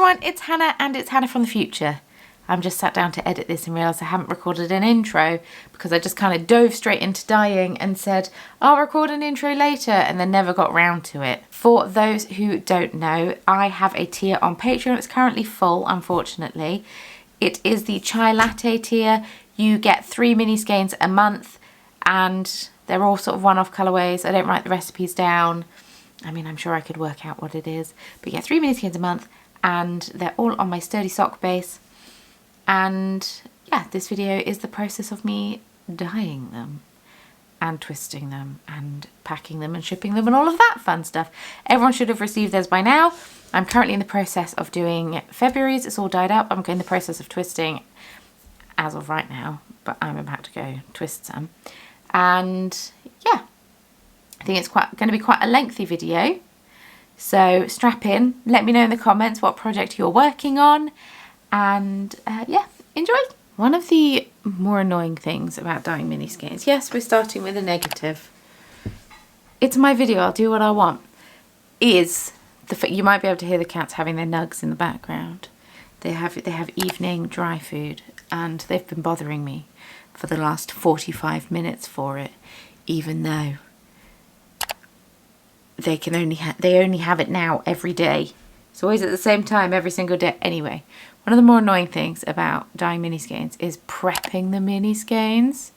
everyone, it's Hannah, and it's Hannah from the future. I'm just sat down to edit this and realised I haven't recorded an intro because I just kind of dove straight into dyeing and said I'll record an intro later and then never got round to it. For those who don't know, I have a tier on Patreon. It's currently full, unfortunately. It is the chai latte tier. You get 3 mini skeins a month and they're all sort of one-off colourways. I don't write the recipes down. I mean, I'm sure I could work out what it is, but you get 3 mini skeins a month and they're all on my sturdy sock base. And yeah, this video is the process of me dyeing them and twisting them and packing them and shipping them and all of that fun stuff. Everyone should have received theirs by now. I'm currently in the process of doing February's. It's all dyed up. I'm in the process of twisting as of right now, but I'm about to go twist some. And yeah, I think it's going to be quite a lengthy video. So strap in, let me know in the comments what project you're working on. And yeah, enjoy. One of the more annoying things about dyeing mini skeins, yes, we're starting with a negative. It's my video, I'll do what I want. Is the you might be able to hear the cats having their nugs in the background. They have evening dry food, and they've been bothering me for the last 45 minutes for it, even though they only have it now every day. It's always at the same time every single day. Anyway, one of the more annoying things about dyeing mini skeins is prepping the mini skeins.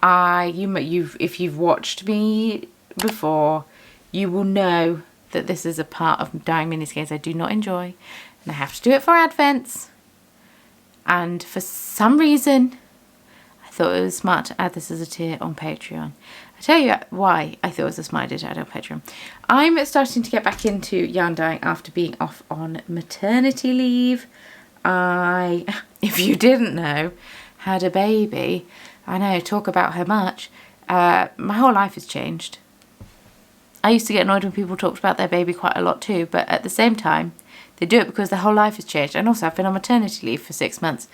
If you've watched me before, you will know that this is a part of dyeing mini skeins I do not enjoy, and I have to do it for advents. And for some reason, I thought it was smart to add this as a tier on Patreon. I'll tell you why I thought it was a smart idea to add on Patreon. I'm starting to get back into yarn dyeing after being off on maternity leave. I, if you didn't know, had a baby. I know, talk about her much. My whole life has changed. I used to get annoyed when people talked about their baby quite a lot too, but at the same time, they do it because their whole life has changed. And also, I've been on maternity leave for 6 months.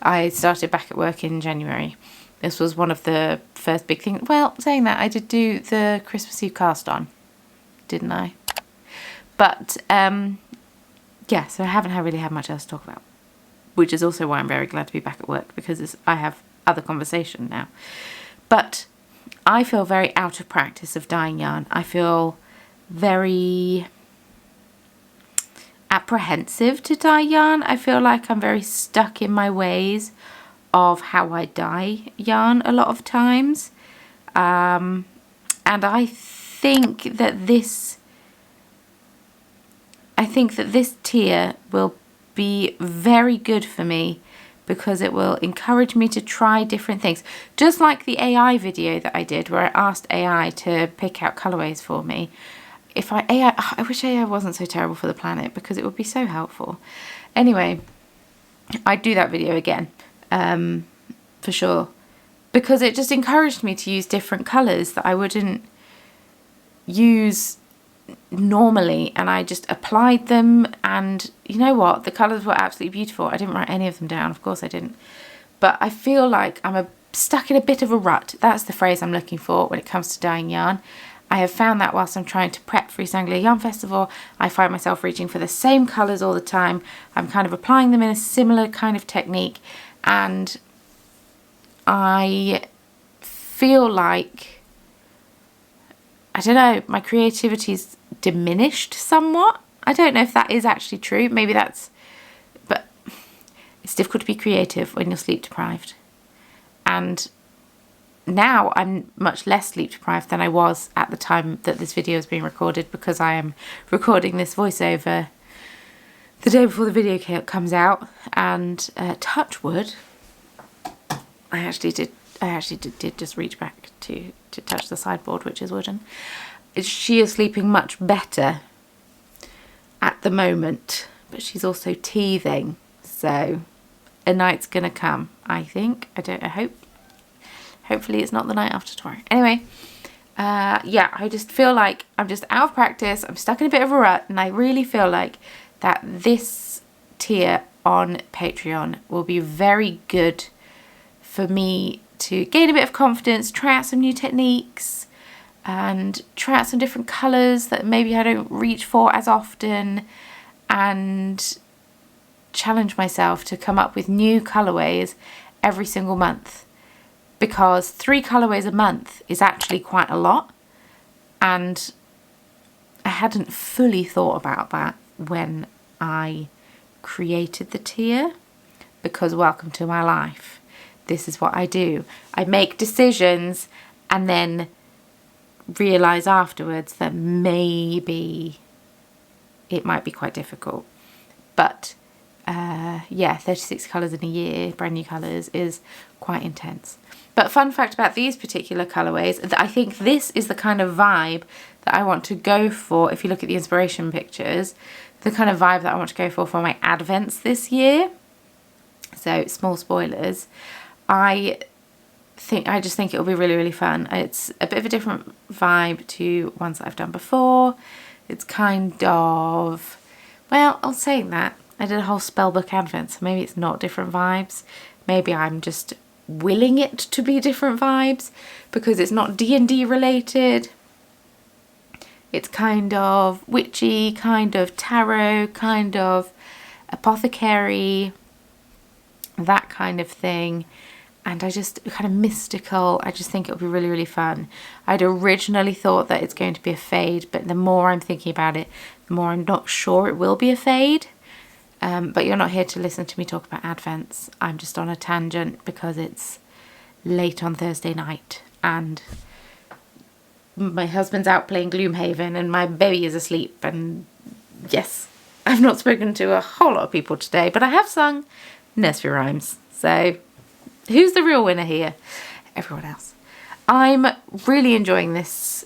I started back at work in January. This was one of the first big things. Well, saying that, I did do the Christmas Eve cast on, didn't I? But, yeah, so I haven't really had much else to talk about, which is also why I'm very glad to be back at work, because I have other conversation now. But I feel very out of practice of dyeing yarn. I feel very apprehensive to dye yarn. I feel like I'm very stuck in my ways of how I dye yarn a lot of times. And I think that this tier will be very good for me because it will encourage me to try different things. Just like the AI video that I did where I asked AI to pick out colorways for me. I wish AI wasn't so terrible for the planet because it would be so helpful. Anyway, I'd do that video again, for sure, because it just encouraged me to use different colours that I wouldn't use normally, and I just applied them, and you know what, the colours were absolutely beautiful. I didn't write any of them down, of course I didn't, but I feel like I'm stuck in a bit of a rut. That's the phrase I'm looking for when it comes to dyeing yarn. I have found that whilst I'm trying to prep for East Anglia Yarn Festival, I find myself reaching for the same colours all the time. I'm kind of applying them in a similar kind of technique, and I feel like, I don't know, my creativity's diminished somewhat. I don't know if that is actually true. Maybe that's, but it's difficult to be creative when you're sleep deprived. And now I'm much less sleep deprived than I was at the time that this video is being recorded, because I am recording this voiceover the day before the video comes out. And touch wood, I actually did just reach back to touch the sideboard, which is wooden. She is sleeping much better at the moment, but she's also teething, so a night's gonna come, I think. I hope. Hopefully it's not the night after tomorrow. Anyway, yeah, I just feel like I'm just out of practice. I'm stuck in a bit of a rut, and I really feel like that this tier on Patreon will be very good for me to gain a bit of confidence, try out some new techniques, and try out some different colours that maybe I don't reach for as often, and challenge myself to come up with new colourways every single month, because 3 colourways a month is actually quite a lot, and I hadn't fully thought about that when I created the tier, because welcome to my life. This is what I do. I make decisions and then realise afterwards that maybe it might be quite difficult. But yeah, 36 colours in a year, brand new colours, is quite intense. But fun fact about these particular colourways, I think this is the kind of vibe that I want to go for. If you look at the inspiration pictures, the kind of vibe that I want to go for my advents this year. So small spoilers. I just think it'll be really, really fun. It's a bit of a different vibe to ones that I've done before. It's kind of, well, I'll say that. I did a whole spellbook advent, so maybe it's not different vibes. Maybe I'm just willing it to be different vibes because it's not D&D related. It's kind of witchy, kind of tarot, kind of apothecary, that kind of thing. And I just, kind of mystical. I just think it'll be really, really fun. I'd originally thought that it's going to be a fade, but the more I'm thinking about it, the more I'm not sure it will be a fade. But you're not here to listen to me talk about advents. I'm just on a tangent because it's late on Thursday night and my husband's out playing Gloomhaven and my baby is asleep. And yes, I've not spoken to a whole lot of people today, but I have sung nursery rhymes. So who's the real winner here? Everyone else. I'm really enjoying this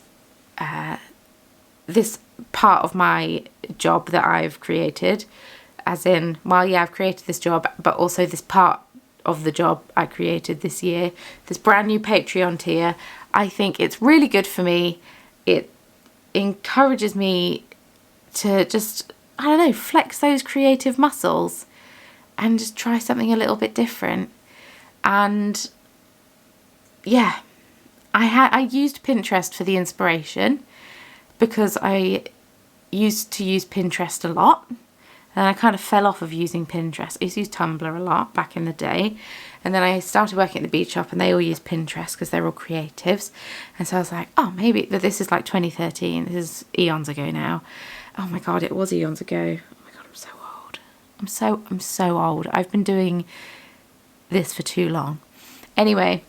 this part of my job that I've created. As in, well, yeah, I've created this job, but also this part of the job I created this year, this brand new Patreon tier. I think it's really good for me. It encourages me to just, I don't know, flex those creative muscles and just try something a little bit different. And yeah, I used Pinterest for the inspiration because I used to use Pinterest a lot. And I kind of fell off of using Pinterest. I used to use Tumblr a lot back in the day. And then I started working at the beach shop and they all use Pinterest because they're all creatives. And so I was like, oh, maybe, but this is like 2013. This is eons ago now. Oh my God, it was eons ago. Oh my God, I'm so old. I'm so old. I've been doing this for too long. Anyway,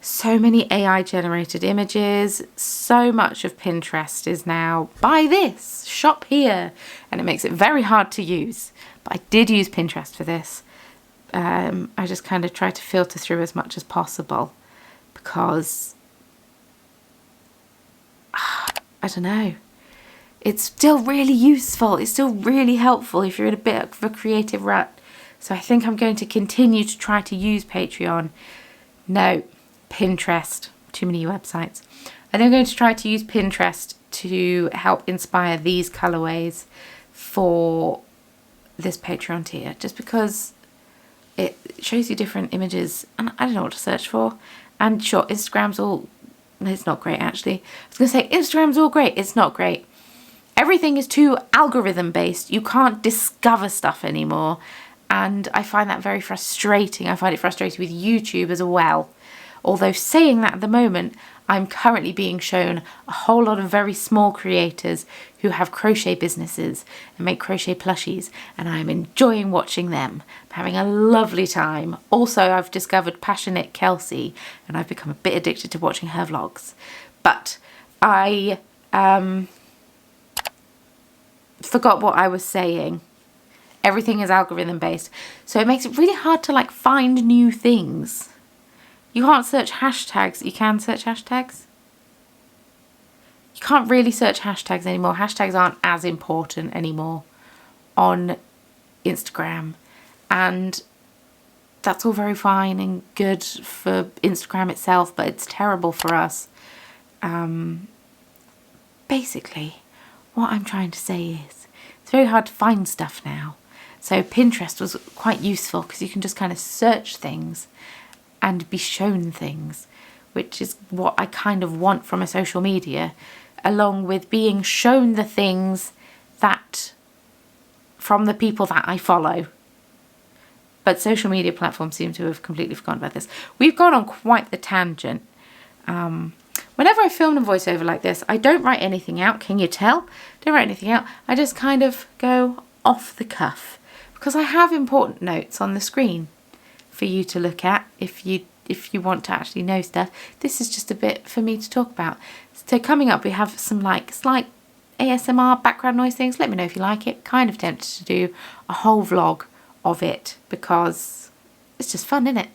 so many AI generated images. So much of Pinterest is now buy this, shop here, and it makes it very hard to use. But I did use Pinterest for this. I just kind of tried to filter through as much as possible because I don't know. It's still really useful. It's still really helpful if you're in a bit of a creative rut. So I think I'm going to continue to try to use Patreon. No, Pinterest. Too many websites. And I'm going to try to use Pinterest to help inspire these colorways for this Patreon tier. Just because it shows you different images and I don't know what to search for. And sure, Instagram's all... It's not great, actually. I was going to say, Instagram's all great. It's not great. Everything is too algorithm based. You can't discover stuff anymore. And I find that very frustrating. I find it frustrating with YouTube as well. Although saying that at the moment, I'm currently being shown a whole lot of very small creators who have crochet businesses and make crochet plushies, and I'm enjoying watching them. I'm having a lovely time. Also, I've discovered Passionate Kelsey, and I've become a bit addicted to watching her vlogs. But I forgot what I was saying. Everything is algorithm based, so it makes it really hard to like find new things. You can't search hashtags. You can search hashtags. You can't really search hashtags anymore. Hashtags aren't as important anymore on Instagram. And that's all very fine and good for Instagram itself, but it's terrible for us. Basically, what I'm trying to say is it's very hard to find stuff now. So Pinterest was quite useful because you can just kind of search things and be shown things, which is what I kind of want from a social media, along with being shown the things that from the people that I follow. But social media platforms seem to have completely forgotten about this. We've gone on quite the tangent. Whenever I film a voiceover like this, I don't write anything out. Can you tell? Don't write anything out. I just kind of go off the cuff because I have important notes on the screen for you to look at if you want to actually know stuff. This is just a bit for me to talk about. So coming up, we have some like slight ASMR background noise things. Let me know if you like it. Kind of tempted to do a whole vlog of it because it's just fun, isn't it?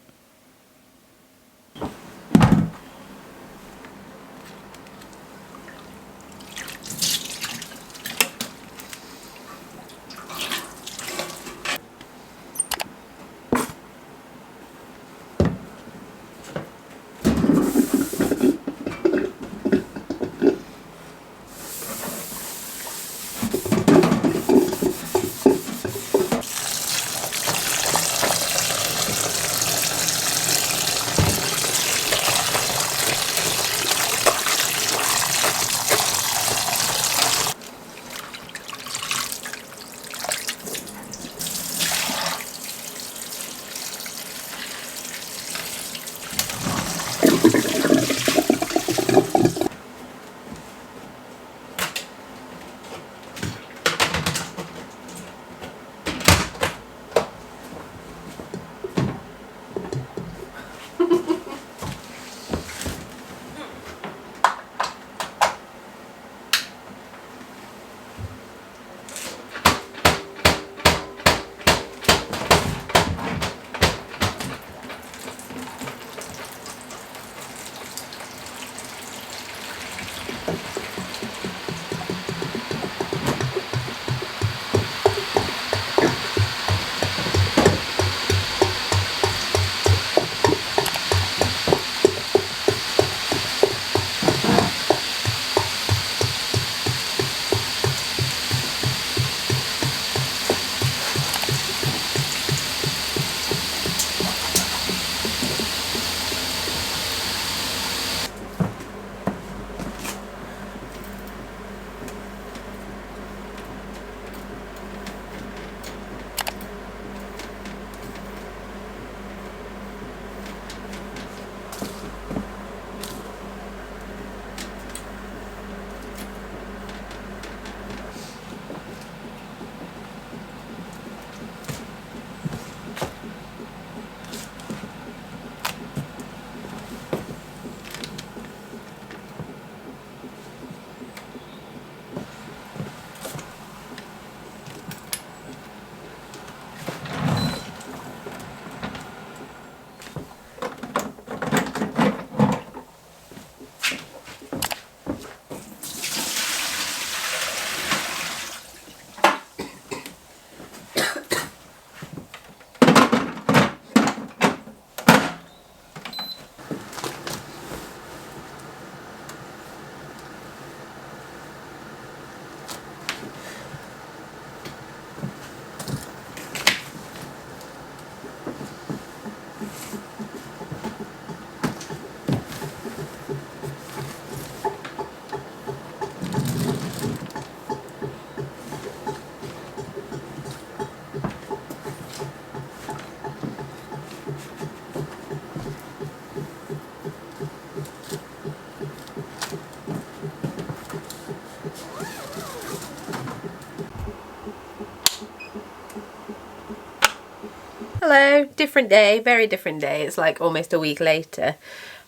Hello, different day, very different day. It's like almost a week later.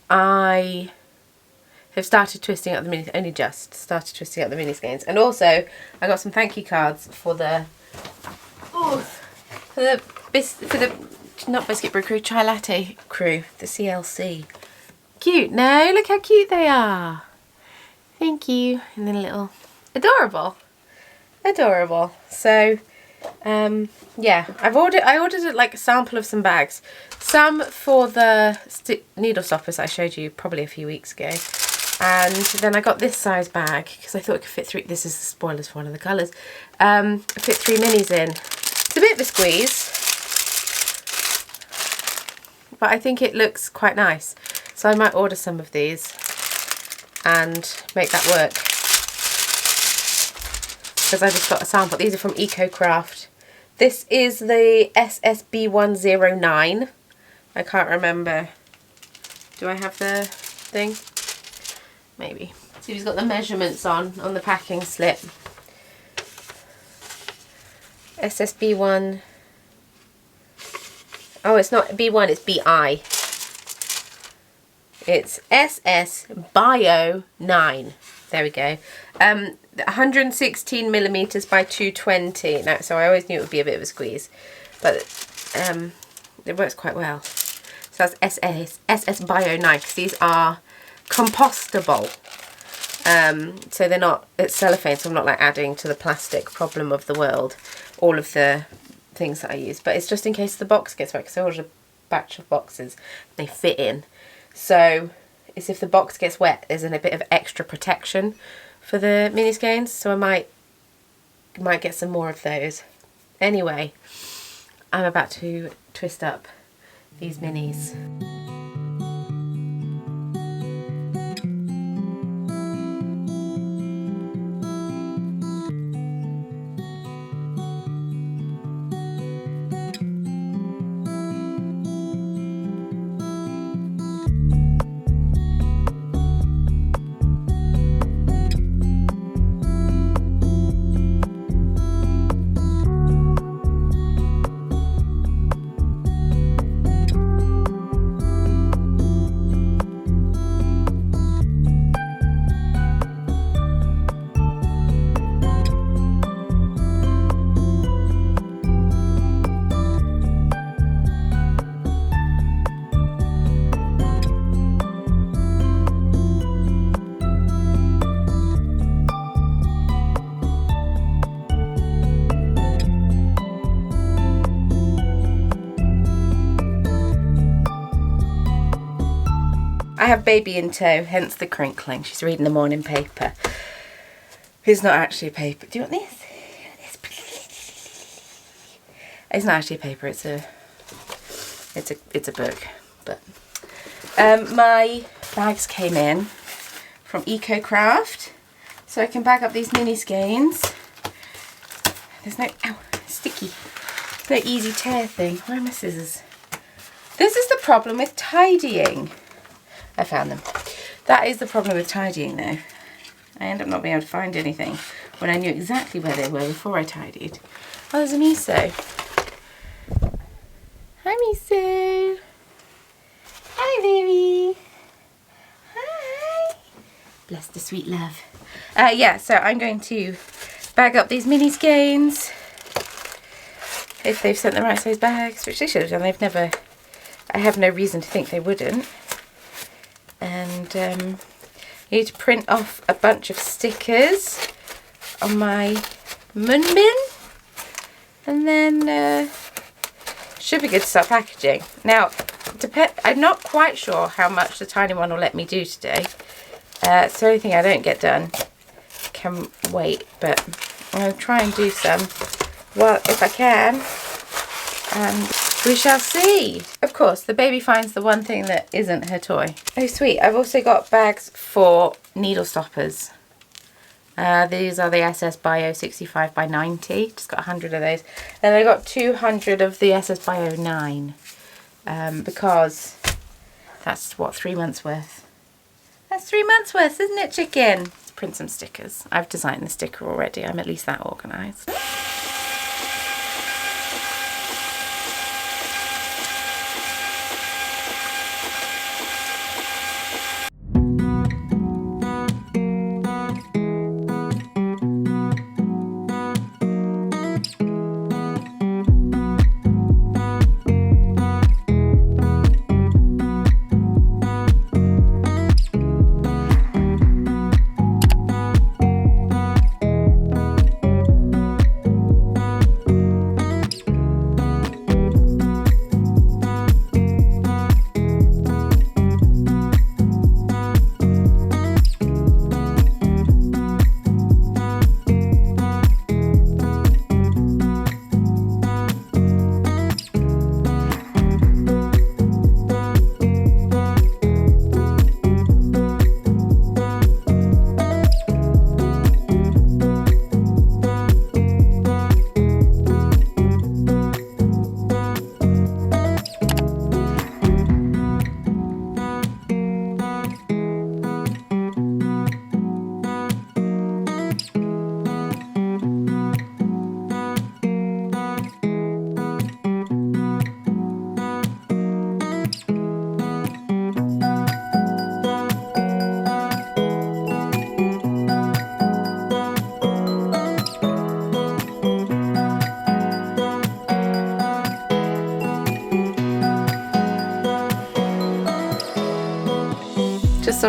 I have started twisting up the mini, only just started twisting up the mini skeins, and also I got some thank you cards for the not biscuit brew crew, chai latte crew, the CLC. Cute, no? Look how cute they are. Thank you. And then a little adorable. So yeah, I ordered like a sample of some bags, some for the needle stoppers I showed you probably a few weeks ago, and then I got this size bag because I thought it could fit 3. This is the spoilers for one of the colours. Fit 3 minis in. It's a bit of a squeeze, but I think it looks quite nice, so I might order some of these and make that work, because I just got a sample. These are from EcoCraft This is the SSB109. I can't remember. Do I have the thing? Maybe. So he's got the measurements on the packing slip. SSB1. Oh, it's not B1, it's BI. It's SS Bio 9. There we go. 116 millimeters by 220. Now, so I always knew it would be a bit of a squeeze, but it works quite well. So that's SS Bio 9, because these are compostable. So they're not, it's cellophane, so I'm not like adding to the plastic problem of the world, all of the things that I use. But it's just in case the box gets wet, because I ordered a batch of boxes, they fit in. So it's if the box gets wet, there's a bit of extra protection for the mini skeins. So I might get some more of those. Anyway, I'm about to twist up these minis. I have baby in tow, hence the crinkling. She's reading the morning paper. It's not actually a paper. Do you want this? It's not actually a paper. It's a book. But my bags came in from EcoCraft, so I can bag up these mini skeins. There's no sticky, no easy tear thing. Where are my scissors? This is the problem with tidying. I found them. That is the problem with tidying though. I end up not being able to find anything when I knew exactly where they were before I tidied. Oh, there's a miso. Hi, miso. Hi, baby. Hi. Bless the sweet love. Yeah, so I'm going to bag up these mini skeins. If they've sent the right size bags, which they should have done. They've never, I have no reason to think they wouldn't. And I need to print off a bunch of stickers on my mun bin, and then should be good to start packaging. Now, I'm not quite sure how much the tiny one will let me do today. It's the only thing I don't get done. Can wait, but I'm going to try and do some, well, if I can, and we shall see. Of course, the baby finds the one thing that isn't her toy. Oh, sweet. I've also got bags for needle stoppers. These are the SS Bio 65 by 90. Just got 100 of those. And I got 200 of the SS Bio 9. Because that's, what, 3 months worth? That's 3 months worth, isn't it, chicken? Let's print some stickers. I've designed the sticker already. I'm at least that organised.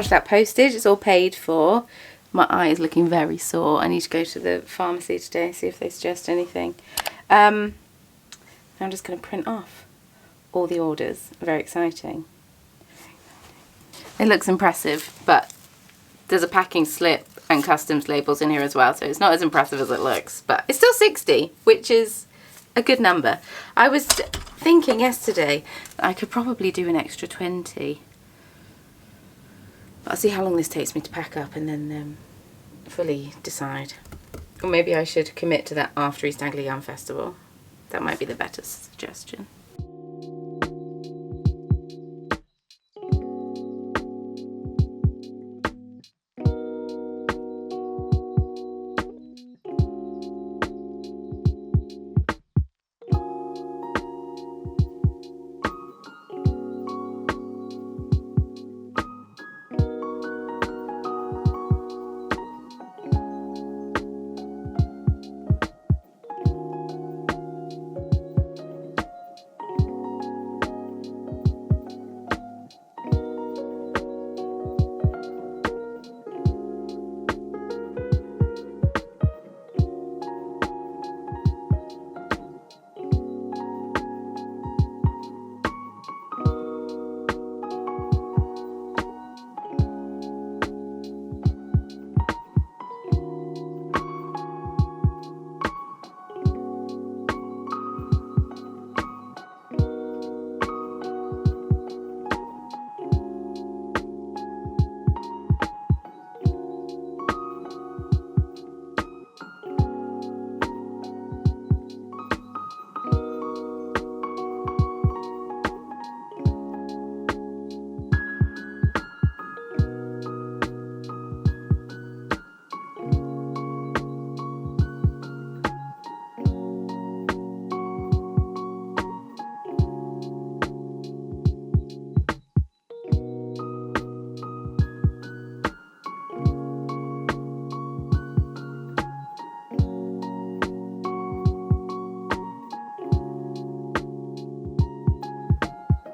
sorted out postage. It's all paid for. My eye is looking very sore. I need to go to the pharmacy today, see if they suggest anything. I'm just going to print off all the orders. Very exciting. It looks impressive, but there's a packing slip and customs labels in here as well, so it's not as impressive as it looks, but it's still 60, which is a good number. I was thinking yesterday that I could probably do an extra 20. I'll see how long this takes me to pack up and then fully decide. Or maybe I should commit to that after East Anglia Yarn Festival. That might be the better suggestion.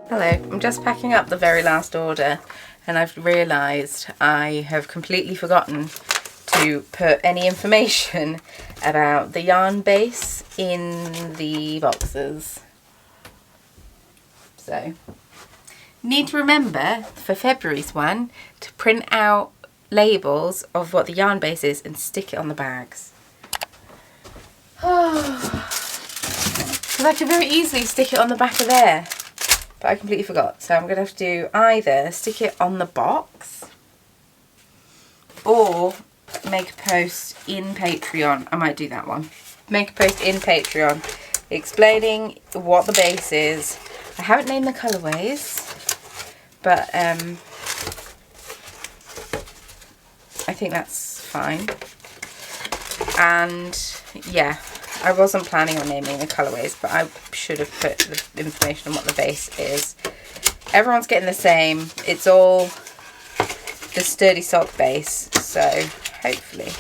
Hello, I'm just packing up the very last order and I've realised I have completely forgotten to put any information about the yarn base in the boxes. So, need to remember for February's one to print out labels of what the yarn base is and stick it on the bags. Because I could very easily stick it on the back of there. But I completely forgot, so I'm going to have to do either stick it on the box or make a post in Patreon. I might do that one. Make a post in Patreon explaining what the base is. I haven't named the colourways, but I think that's fine. And yeah, I wasn't planning on naming the colourways, but I should have put the information on what the base is. Everyone's getting the same. It's all the sturdy sock base, so hopefully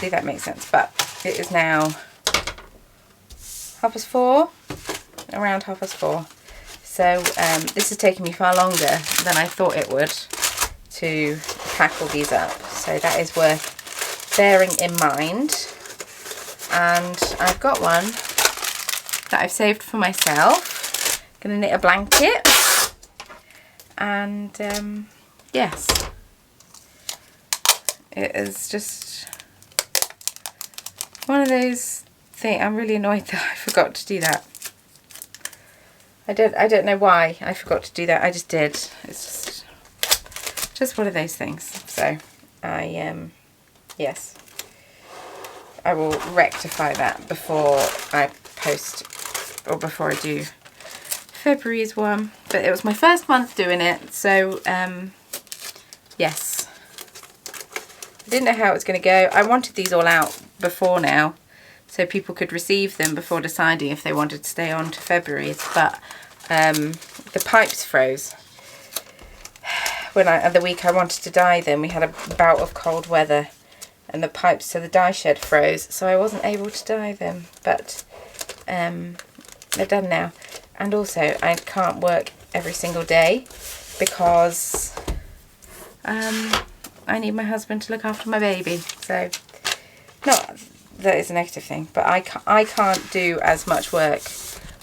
that makes sense. But it is now 4:30, around 4:30. So this is taking me far longer than I thought it would to pack all these up. So that is worth bearing in mind. And I've got one that I've saved for myself. Gonna knit a blanket, and yes, it is just one of those things. I'm really annoyed that I forgot to do that. I don't know why I forgot to do that. I just did. It's just one of those things. So yes. I will rectify that before I post, or before I do February's one. But it was my first month doing it, so yes. I didn't know how it was going to go. I wanted these all out before now, so people could receive them before deciding if they wanted to stay on to February's. But the pipes froze. The week I wanted to dye them, we had a bout of cold weather. And the pipes to the dye shed froze, so I wasn't able to dye them, but they're done now. And also, I can't work every single day because I need my husband to look after my baby. So, not that it's a negative thing, but I can't do as much work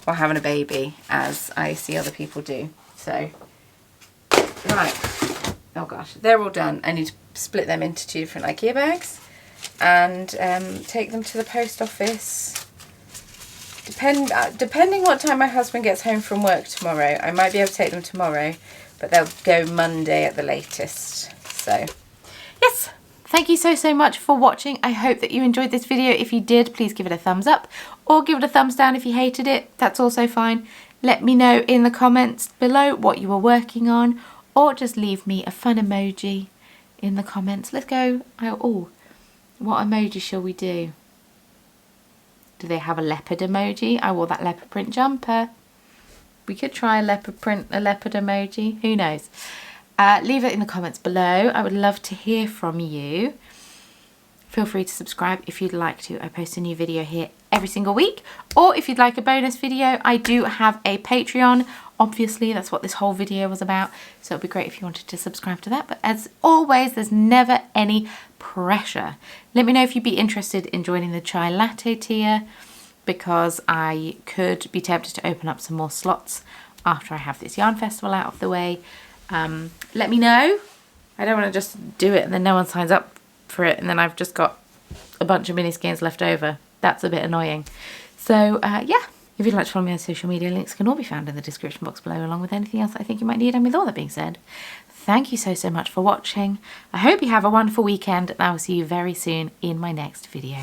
while having a baby as I see other people do. So, right. Oh gosh, they're all done. I need to split them into 2 different IKEA bags and take them to the post office. Depending what time my husband gets home from work tomorrow, I might be able to take them tomorrow, but they'll go Monday at the latest. So, yes. Thank you so much for watching. I hope that you enjoyed this video. If you did, please give it a thumbs up or give it a thumbs down if you hated it. That's also fine. Let me know in the comments below what you were working on, or just leave me a fun emoji in the comments. Let's go. Oh, what emoji shall we do? Do they have a leopard emoji? I wore that leopard print jumper. We could try a leopard emoji. Who knows? Leave it in the comments below. I would love to hear from you. Feel free to subscribe if you'd like to. I post a new video here every single week. Or if you'd like a bonus video, I do have a Patreon. Obviously, that's what this whole video was about. So it'd be great if you wanted to subscribe to that. But as always, there's never any pressure. Let me know if you'd be interested in joining the chai latte tier, because I could be tempted to open up some more slots after I have this yarn festival out of the way. Let me know. I don't want to just do it and then no one signs up for it and then I've just got a bunch of mini skeins left over. That's a bit annoying. So yeah, if you'd like to follow me on social media, links can all be found in the description box below, along with anything else I think you might need. And with all that being said, thank you so much for watching. I hope you have a wonderful weekend and I will see you very soon in my next video.